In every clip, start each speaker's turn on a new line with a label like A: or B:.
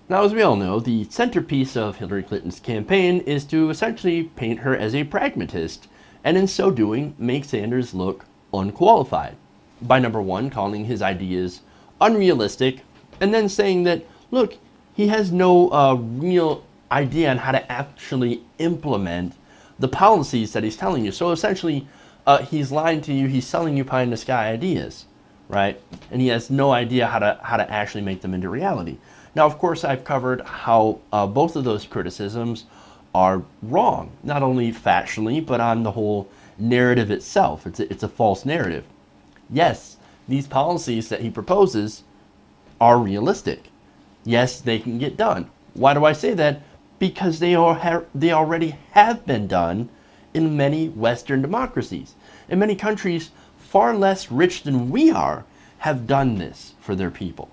A: Now, as we all know, the centerpiece of Hillary Clinton's campaign is to essentially paint her as a pragmatist, and in so doing, make Sanders look unqualified. By number one, calling his ideas unrealistic, and then saying that, look, he has no real idea on how to actually implement the policies that he's telling you. So essentially, he's lying to you, he's selling you pie in the sky ideas, right? And he has no idea how to actually make them into reality. Now, of course, I've covered how both of those criticisms are wrong, not only factually, but on the whole narrative itself. It's a false narrative. Yes, these policies that he proposes are realistic. Yes, they can get done. Why do I say that? Because they already have been done in many Western democracies. In many countries far less rich than we are have done this for their people.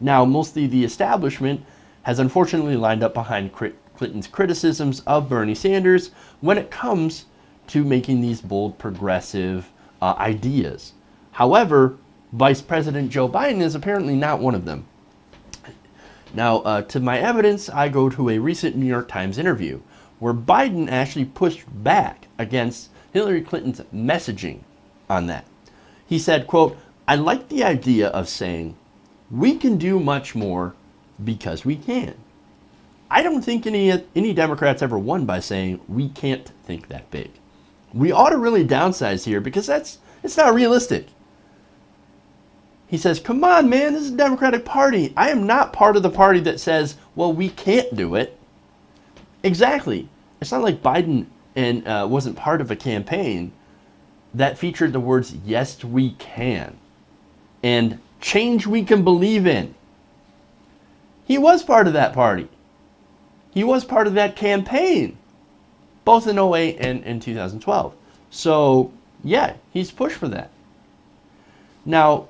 A: Now, mostly the establishment has unfortunately lined up behind Clinton's criticisms of Bernie Sanders when it comes to making these bold progressive ideas. However, Vice President Joe Biden is apparently not one of them. Now, to my evidence, I go to a recent New York Times interview where Biden actually pushed back against Hillary Clinton's messaging on that. He said, quote, "I like the idea of saying we can do much more because we can." I don't think any Democrats ever won by saying we can't think that big. We ought to really downsize here because it's not realistic. He says, come on, man, this is a Democratic Party. I am not part of the party that says, well, we can't do it. Exactly. It's not like Biden wasn't part of a campaign that featured the words, yes, we can, and change we can believe in. He was part of that party. He was part of that campaign, both in 2008 and in 2012. So, yeah, he's pushed for that. Now,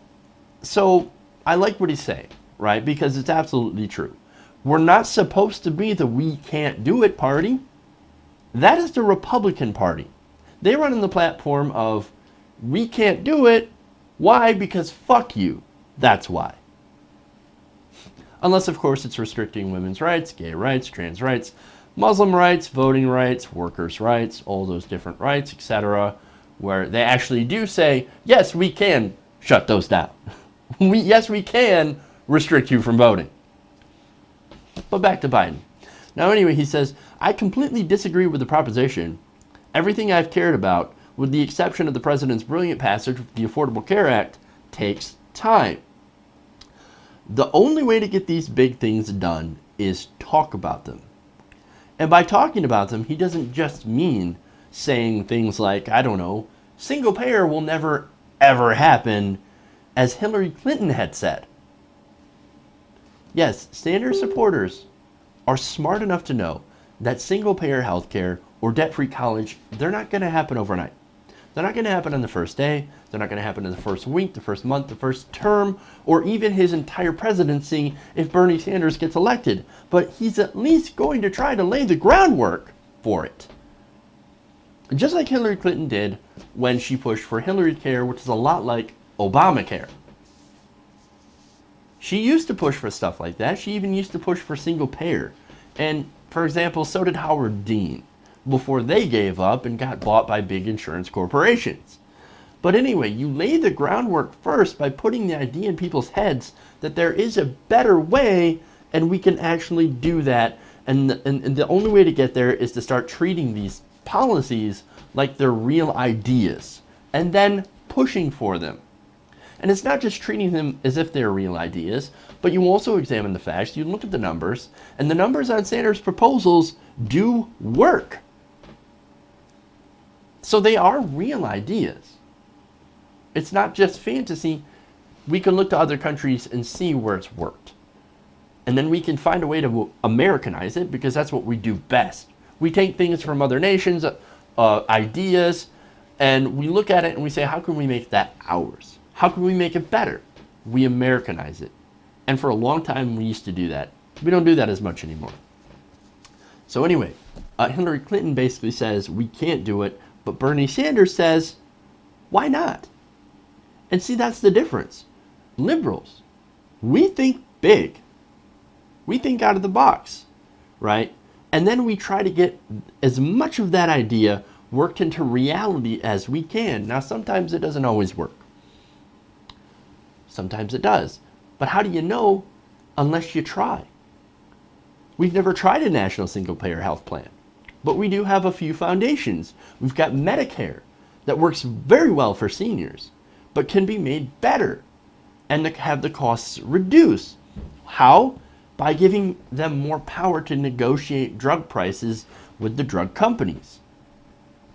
A: so I like what he's saying, right? Because it's absolutely true. We're not supposed to be the we can't do it party. That is the Republican Party. They run on the platform of we can't do it. Why? Because fuck you. That's why. Unless, of course, it's restricting women's rights, gay rights, trans rights, Muslim rights, voting rights, workers' rights, all those different rights, etc., where they actually do say, yes, we can shut those down. Yes, we can restrict you from voting. But back to Biden. Now, anyway, he says, I completely disagree with the proposition. Everything I've cared about, with the exception of the president's brilliant passage of the Affordable Care Act, takes time. The only way to get these big things done is talk about them. And by talking about them, he doesn't just mean saying things like, I don't know, single payer will never, ever happen, as Hillary Clinton had said. Yes, Sanders supporters are smart enough to know that single payer healthcare or debt-free college, they're not going to happen overnight. They're not going to happen on the first day. They're not going to happen in the first week, the first month, the first term, or even his entire presidency if Bernie Sanders gets elected. But he's at least going to try to lay the groundwork for it. Just like Hillary Clinton did when she pushed for Hillary Care, which is a lot like Obamacare. She used to push for stuff like that. She even used to push for single payer. And, for example, so did Howard Dean, before they gave up and got bought by big insurance corporations. But anyway, you lay the groundwork first by putting the idea in people's heads that there is a better way and we can actually do that. And the only way to get there is to start treating these policies like they're real ideas and then pushing for them. And it's not just treating them as if they're real ideas, but you also examine the facts, you look at the numbers, and the numbers on Sanders' proposals do work. So they are real ideas. It's not just fantasy. We can look to other countries and see where it's worked. And then we can find a way to Americanize it, because that's what we do best. We take things from other nations, ideas, and we look at it and we say, how can we make that ours? How can we make it better? We Americanize it. And for a long time, we used to do that. We don't do that as much anymore. So anyway, Hillary Clinton basically says we can't do it, but Bernie Sanders says, why not? And see, that's the difference. Liberals, we think big. We think out of the box, right? And then we try to get as much of that idea worked into reality as we can. Now, sometimes it doesn't always work. Sometimes it does. But how do you know unless you try? We've never tried a national single-payer health plan, but we do have a few foundations. We've got Medicare that works very well for seniors, but can be made better and to have the costs reduced. How? By giving them more power to negotiate drug prices with the drug companies.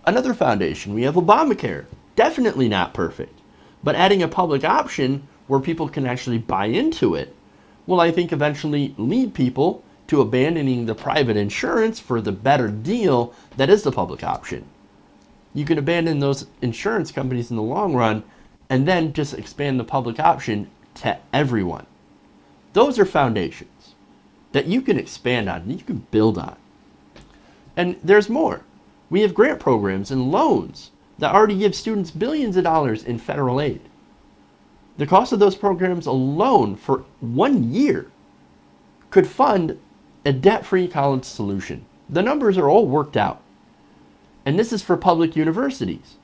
A: Another foundation, we have Obamacare. Definitely not perfect, but adding a public option where people can actually buy into it will, I think, eventually lead people to abandoning the private insurance for the better deal that is the public option. You can abandon those insurance companies in the long run and then just expand the public option to everyone. Those are foundations that you can expand on, and you can build on. And there's more. We have grant programs and loans that already give students billions of dollars in federal aid. The cost of those programs alone for 1 year could fund a debt-free college solution. The numbers are all worked out. And this is for public universities.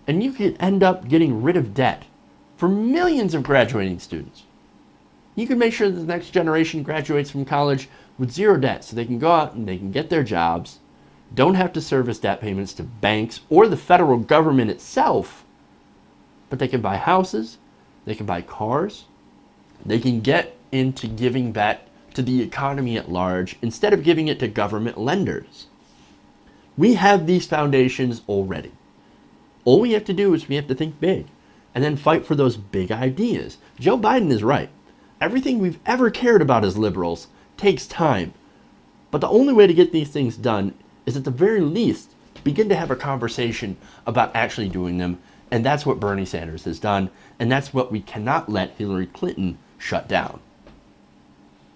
A: And you could end up getting rid of debt for millions of graduating students. You can make sure that the next generation graduates from college with zero debt so they can go out and they can get their jobs, don't have to service debt payments to banks or the federal government itself, but they can buy houses, they can buy cars, they can get into giving back to the economy at large instead of giving it to government lenders. We have these foundations already. All we have to do is we have to think big and then fight for those big ideas. Joe Biden is right. Everything we've ever cared about as liberals takes time. But the only way to get these things done is at the very least begin to have a conversation about actually doing them. And that's what Bernie Sanders has done. And that's what we cannot let Hillary Clinton shut down.